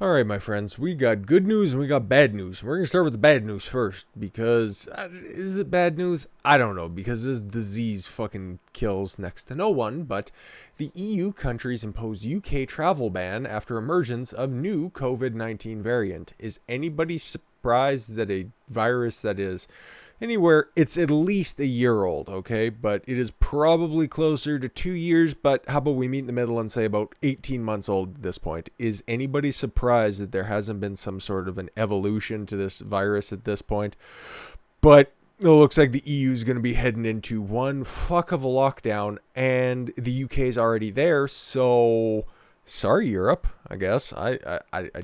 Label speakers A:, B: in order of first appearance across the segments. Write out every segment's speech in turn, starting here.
A: Alright, my friends, we got good news and we got bad news. We're going to start with the bad news first because is it bad news? I don't know, because this disease fucking kills next to no one, but the EU countries imposed UK travel ban after emergence of new COVID-19 variant. Is anybody surprised that a virus that is anywhere, it's at least a year old, okay? But it is probably closer to 2 years, but how about we meet in the middle and say about 18 months old at this point? Is anybody surprised that there hasn't been some sort of an evolution to this virus at this point? But it looks like the EU is going to be heading into one fuck of a lockdown, and the UK is already there, so sorry, Europe, I guess. I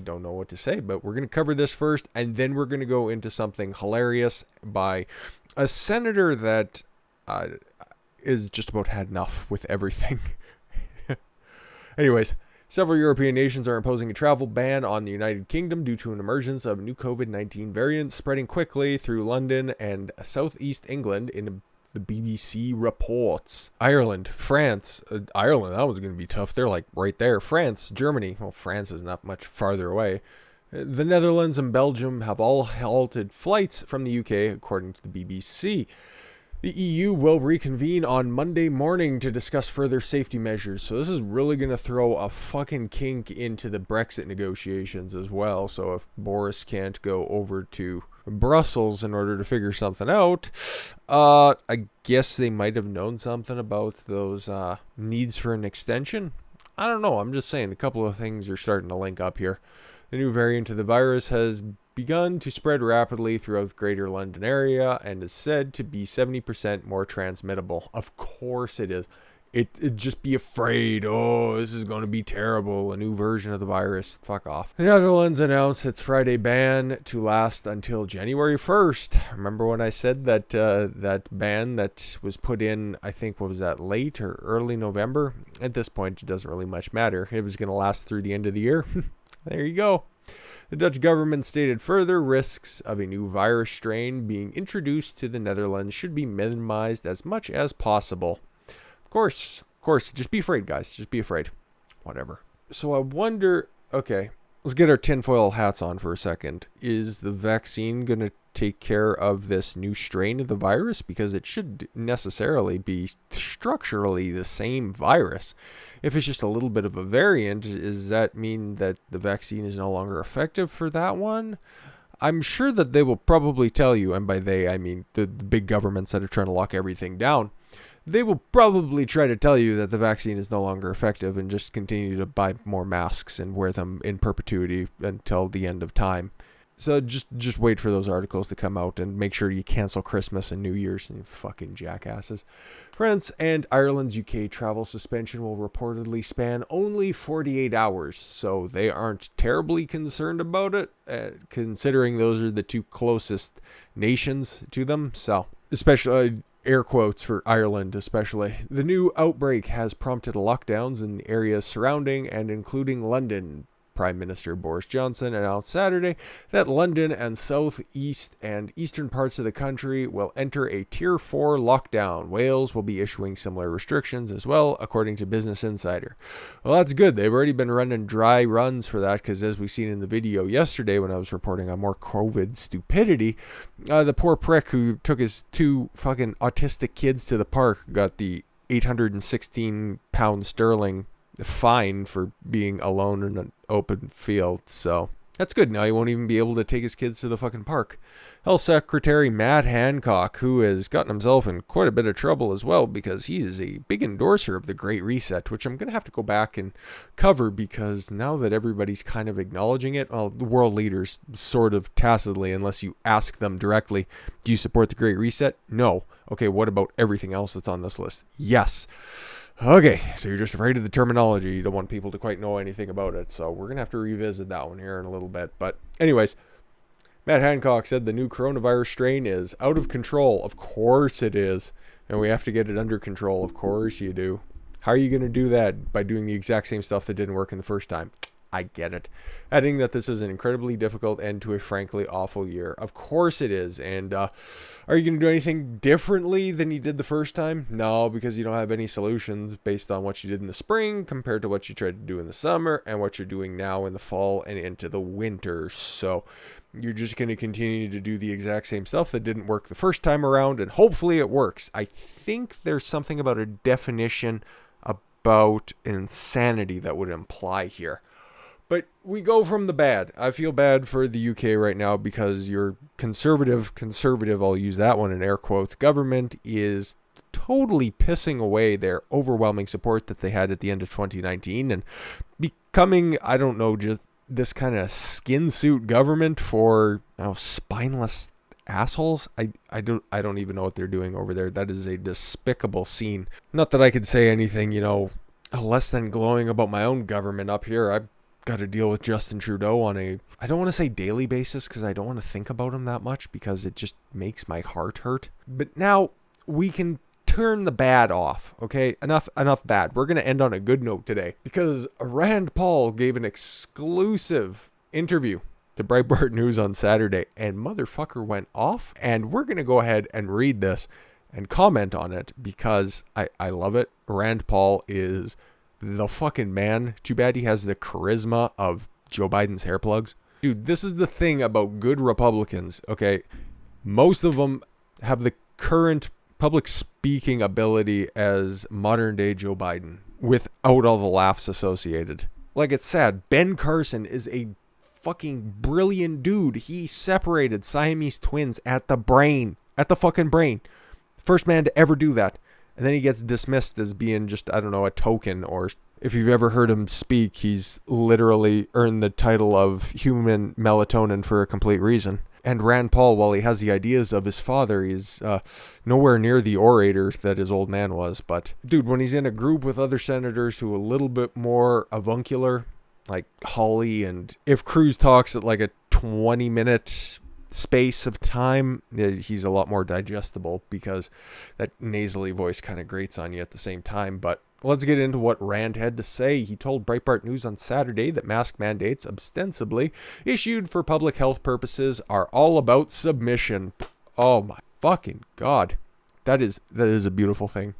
A: don't know what to say, but we're going to cover this first, and then we're going to go into something hilarious by a senator that is just about had enough with everything. Anyways, several European nations are imposing a travel ban on the United Kingdom due to an emergence of new COVID-19 variants spreading quickly through London and southeast England in the BBC reports. Ireland, France, Ireland, that was going to be tough. They're like right there. France, Germany, well, France is not much farther away. The Netherlands and Belgium have all halted flights from the UK, according to the BBC. The EU will reconvene on Monday morning to discuss further safety measures. So this is really going to throw a fucking kink into the Brexit negotiations as well. So if Boris can't go over to Brussels in order to figure something out, I guess they might have known something about those needs for an extension. I don't know. I'm just saying a couple of things are starting to link up here. The new variant of the virus has begun to spread rapidly throughout the greater London area and is said to be 70% more transmittable. Of course it is. It just be afraid. Oh, this is going to be terrible. A new version of the virus. Fuck off. The Netherlands announced its Friday ban to last until January 1st. Remember when I said that that ban that was put in, I think, what was that, late or early November? At this point, it doesn't really much matter. It was going to last through the end of the year. There you go. The Dutch government stated further risks of a new virus strain being introduced to the Netherlands should be minimized as much as possible. Of course, just be afraid, guys. Just be afraid. Whatever. So I wonder, okay, let's get our tinfoil hats on for a second. Is the vaccine going to take care of this new strain of the virus? Because it should necessarily be structurally the same virus. If it's just a little bit of a variant, does that mean that the vaccine is no longer effective for that one? I'm sure that they will probably tell you, and by they I mean the big governments that are trying to lock everything down, they will probably try to tell you that the vaccine is no longer effective and just continue to buy more masks and wear them in perpetuity until the end of time. So just wait for those articles to come out and make sure you cancel Christmas and New Year's, you fucking jackasses. France and Ireland's UK travel suspension will reportedly span only 48 hours, so they aren't terribly concerned about it, considering those are the two closest nations to them. So, especially air quotes for Ireland especially. The new outbreak has prompted lockdowns in the areas surrounding and including London. Prime Minister Boris Johnson announced Saturday that London and southeast and eastern parts of the country will enter a Tier 4 lockdown. Wales will be issuing similar restrictions as well, according to Business Insider. Well, that's good. They've already been running dry runs for that because, as we seen in the video yesterday when I was reporting on more COVID stupidity, the poor prick who took his two fucking autistic kids to the park got the 816 pound sterling fine for being alone in an open field. So that's good. Now he won't even be able to take his kids to the fucking park. Health Secretary Matt Hancock, who has gotten himself in quite a bit of trouble as well because he is a big endorser of the Great Reset, which I'm going to have to go back and cover because now that everybody's kind of acknowledging it, well, the world leaders sort of tacitly, unless you ask them directly, do you support the Great Reset? No. Okay, what about everything else that's on this list? Yes. Okay, so you're just afraid of the terminology. You don't want people to quite know anything about it. So we're going to have to revisit that one here in a little bit. But anyways, Matt Hancock said the new coronavirus strain is out of control. Of course it is. And we have to get it under control. Of course you do. How are you going to do that? By doing the exact same stuff that didn't work in the first time? I get it. Adding that this is an incredibly difficult end to a frankly awful year. Of course it is. And are you going to do anything differently than you did the first time? No, because you don't have any solutions based on what you did in the spring compared to what you tried to do in the summer and what you're doing now in the fall and into the winter. So you're just going to continue to do the exact same stuff that didn't work the first time around, and hopefully it works. I think there's something about a definition about insanity that would imply here. But we go from the bad. I feel bad for the UK right now because your conservative, I'll use that one in air quotes, government is totally pissing away their overwhelming support that they had at the end of 2019 and becoming, I don't know, just this kind of skin suit government for spineless assholes. I don't even know what they're doing over there. That is a despicable scene. Not that I could say anything, less than glowing about my own government up here. I've got to deal with Justin Trudeau on I don't want to say daily basis because I don't want to think about him that much because it just makes my heart hurt. But now we can turn the bad off, okay? Enough bad. We're going to end on a good note today because Rand Paul gave an exclusive interview to Breitbart News on Saturday and motherfucker went off, and we're going to go ahead and read this and comment on it because I love it. Rand Paul is the fucking man. Too bad he has the charisma of Joe Biden's hair plugs. Dude, this is the thing about good Republicans, okay? Most of them have the current public speaking ability as modern day Joe Biden without all the laughs associated. Like, it's sad. Ben Carson is a fucking brilliant dude. He separated Siamese twins at the fucking brain. First man to ever do that. And then he gets dismissed as being just, I don't know, a token. Or if you've ever heard him speak, he's literally earned the title of human melatonin for a complete reason. And Rand Paul, while he has the ideas of his father, he's nowhere near the orator that his old man was. But, dude, when he's in a group with other senators who are a little bit more avuncular, like Hawley, and if Cruz talks at like a 20-minute space of time, he's a lot more digestible because that nasally voice kind of grates on you at the same time. But let's get into what Rand had to say. He told Breitbart News on Saturday that mask mandates, ostensibly issued for public health purposes, are all about submission. Oh my fucking God. That is a beautiful thing.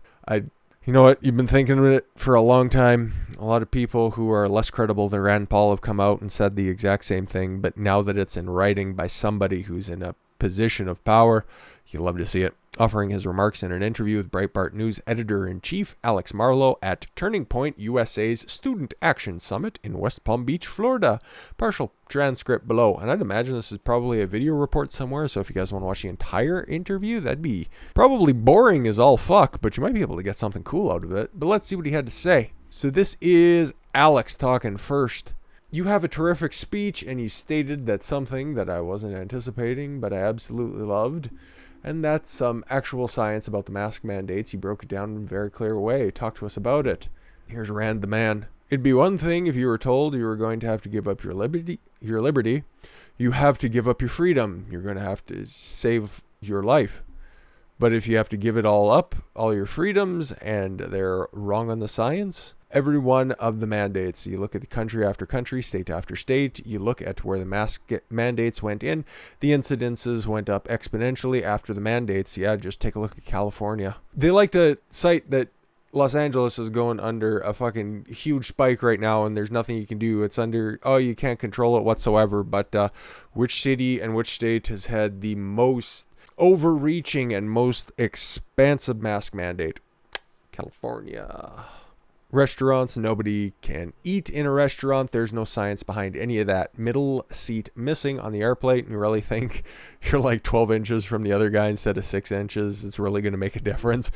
A: You know what? You've been thinking of it for a long time. A lot of people who are less credible than Rand Paul have come out and said the exact same thing. But now that it's in writing by somebody who's in a position of power, you love to see it. Offering his remarks in an interview with Breitbart News editor-in-chief Alex Marlow at Turning Point USA's Student Action Summit in West Palm Beach, Florida. Partial transcript below. And I'd imagine this is probably a video report somewhere, so if you guys want to watch the entire interview, that'd be probably boring as all fuck, but you might be able to get something cool out of it. But let's see what he had to say. So this is Alex talking first. You have a terrific speech, and you stated that something that I wasn't anticipating, but I absolutely loved. And that's some actual science about the mask mandates. He broke it down in a very clear way. Talk to us about it. Here's Rand the man. It'd be one thing if you were told you were going to have to give up your liberty. You have to give up your freedom. You're going to have to save your life. But if you have to give it all up, all your freedoms, and they're wrong on the science, every one of the mandates, you look at the country after country, state after state, you look at where the mask mandates went in, the incidences went up exponentially after the mandates. Yeah, just take a look at California. They like to cite that Los Angeles is going under a fucking huge spike right now and there's nothing you can do. It's under, you can't control it whatsoever. But which city and which state has had the most overreaching and most expansive mask mandate? California. Restaurants, nobody can eat in a restaurant. There's no science behind any of that. Middle seat missing on the airplane, and you really think you're like 12 inches from the other guy instead of 6 inches. It's really going to make a difference.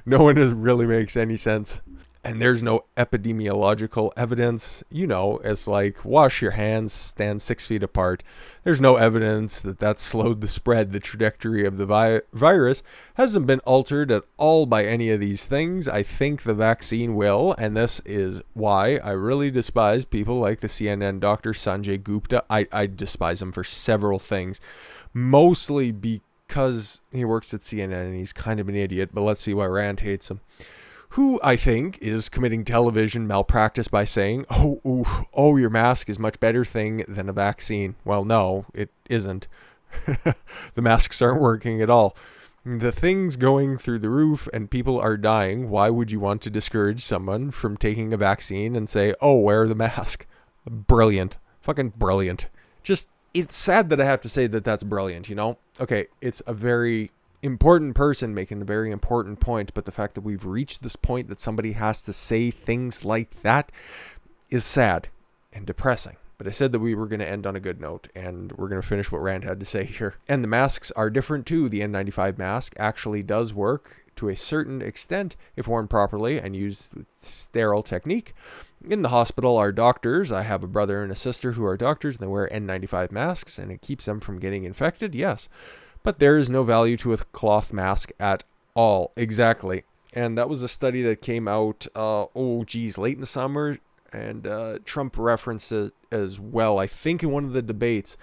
A: No one really makes any sense. And there's no epidemiological evidence. It's like wash your hands, stand 6 feet apart. There's no evidence that slowed the spread. The trajectory of the virus hasn't been altered at all by any of these things. I think the vaccine will, and this is why I really despise people like the CNN doctor Sanjay Gupta. I despise him for several things, mostly because he works at CNN and he's kind of an idiot, but let's see why Rand hates him. who I think is committing television malpractice by saying, oh, your mask is much better thing than a vaccine. Well, no, it isn't. The masks aren't working at all. The thing's going through the roof and people are dying. Why would you want to discourage someone from taking a vaccine and say, oh, wear the mask? Brilliant. Fucking brilliant. Just, it's sad that I have to say that that's brilliant, you know? Okay, it's a very important person making a very important point, but the fact that we've reached this point that somebody has to say things like that is sad and depressing. But I said that we were going to end on a good note, and we're going to finish what Rand had to say here. And the masks are different too. The N95 mask actually does work to a certain extent if worn properly and used with sterile technique. In the hospital, our doctors, I have a brother and a sister who are doctors, and they wear N95 masks, and it keeps them from getting infected, yes. But there is no value to a cloth mask at all. Exactly. And that was a study that came out, late in the summer. And Trump referenced it as well, I think in one of the debates,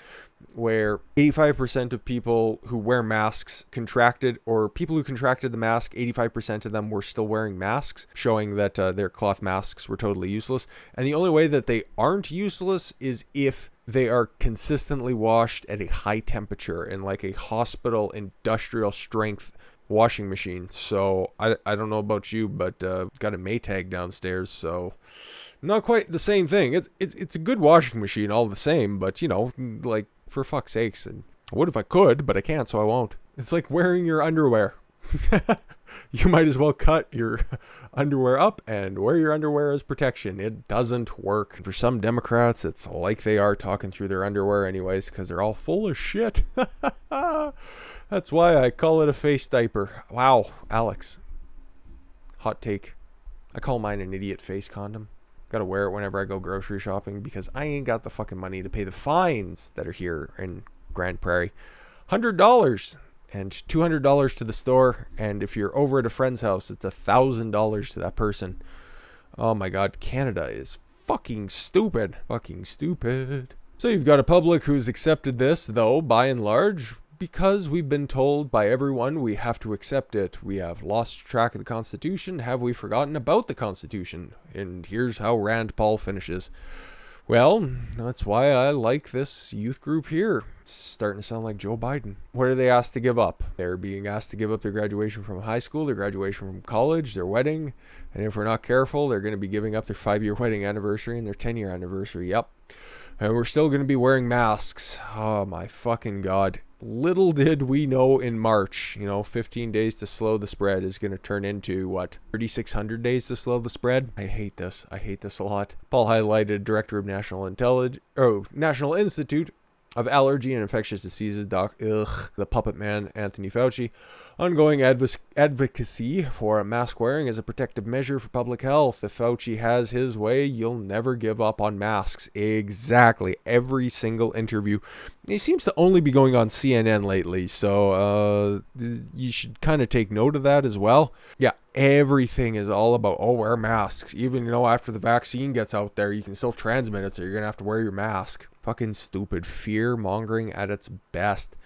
A: where 85% of people who wear masks contracted, or people who contracted the mask, 85% of them were still wearing masks, showing that their cloth masks were totally useless. And the only way that they aren't useless is if they are consistently washed at a high temperature in like a hospital industrial strength washing machine. So I don't know about you, but got a Maytag downstairs, so not quite the same thing. It's a good washing machine all the same, but you know, like, for fuck's sakes, and I would if I could, but I can't, so I won't. It's like wearing your underwear. You might as well cut your underwear up and wear your underwear as protection. It doesn't work. For some Democrats, it's like they are talking through their underwear anyways, because they're all full of shit. That's why I call it a face diaper. Wow, Alex. Hot take. I call mine an idiot face condom. Gotta wear it whenever I go grocery shopping because I ain't got the fucking money to pay the fines that are here in Grand Prairie. $100 and $200 to the store. And if you're over at a friend's house, it's $1,000 to that person. Oh my God, Canada is fucking stupid. Fucking stupid. So you've got a public who's accepted this, though, by and large, because we've been told by everyone we have to accept it. We have lost track of the Constitution. Have we forgotten about the Constitution? And here's how Rand Paul finishes. Well, that's why I like this youth group here. It's starting to sound like Joe Biden. What are they asked to give up? They're being asked to give up their graduation from high school, their graduation from college, their wedding. And if we're not careful, they're going to be giving up their 5-year wedding anniversary and their 10-year anniversary. Yep. And we're still going to be wearing masks. Oh my fucking God. Little did we know in March, 15 days to slow the spread is going to turn into, 3,600 days to slow the spread? I hate this. I hate this a lot. Paul highlighted Director of National Institute of Allergy and Infectious Diseases, the puppet man, Anthony Fauci. Ongoing advocacy for mask wearing as a protective measure for public health. If Fauci has his way, you'll never give up on masks. Exactly. Every single interview. He seems to only be going on CNN lately, so you should kind of take note of that as well. Yeah, everything is all about, wear masks. Even, after the vaccine gets out there, you can still transmit it, so you're going to have to wear your mask. Fucking stupid. Fear-mongering at its best.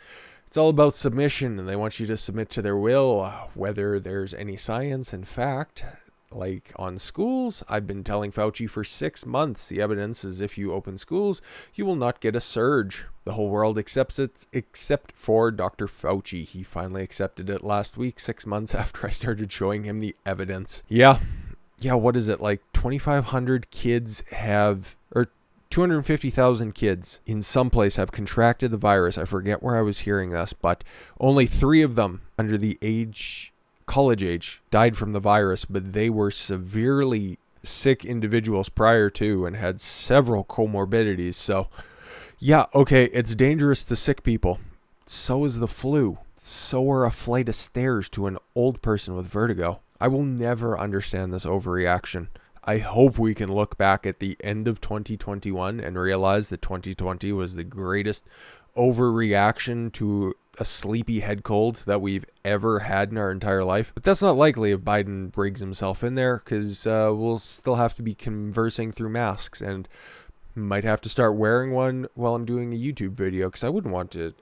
A: It's all about submission, and they want you to submit to their will, whether there's any science and fact. Like on schools, I've been telling Fauci for 6 months, the evidence is if you open schools, you will not get a surge. The whole world accepts it, except for Dr. Fauci. He finally accepted it last week, 6 months after I started showing him the evidence. Yeah, what is it, like 2,500 kids have, or 250,000 kids in some place have contracted the virus. I forget where I was hearing this, but only 3 of them under the college age died from the virus, but they were severely sick individuals prior to and had several comorbidities. So yeah, okay, it's dangerous to sick people. So is the flu. So are a flight of stairs to an old person with vertigo. I will never understand this overreaction. I hope we can look back at the end of 2021 and realize that 2020 was the greatest overreaction to a sleepy head cold that we've ever had in our entire life. But that's not likely if Biden brings himself in there, because we'll still have to be conversing through masks. And Might have to start wearing one while I'm doing a YouTube video, because I wouldn't want to,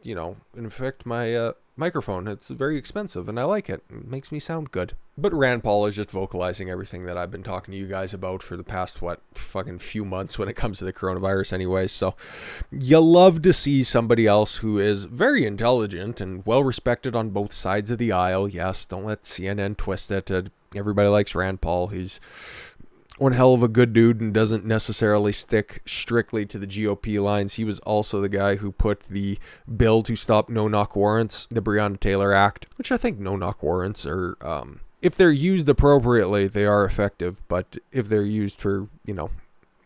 A: infect my microphone. It's very expensive, and I like it. It makes me sound good. But Rand Paul is just vocalizing everything that I've been talking to you guys about for the past, fucking few months when it comes to the coronavirus anyway. So you love to see somebody else who is very intelligent and well-respected on both sides of the aisle. Yes, don't let CNN twist it. Everybody likes Rand Paul. He's one hell of a good dude and doesn't necessarily stick strictly to the GOP lines. He was also the guy who put the bill to stop no-knock warrants, the Breonna Taylor Act, which I think no-knock warrants are, if they're used appropriately, they are effective. But if they're used for,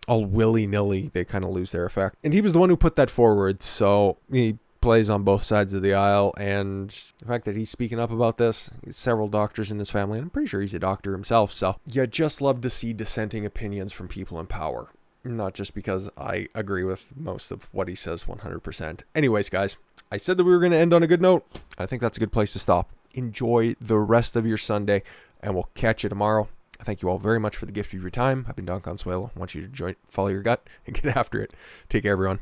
A: all willy-nilly, they kind of lose their effect. And he was the one who put that forward, so he plays on both sides of the aisle, and the fact that he's speaking up about this, several doctors in his family, and I'm pretty sure he's a doctor himself, so you just love to see dissenting opinions from people in power. Not just because I agree with most of what he says 100%. Anyways, guys, I said that we were going to end on a good note. I think that's a good place to stop. Enjoy the rest of your Sunday, and we'll catch you tomorrow. I thank you all very much for the gift of your time. I've been Don Consuelo. I want you to follow your gut and get after it. Take care, everyone.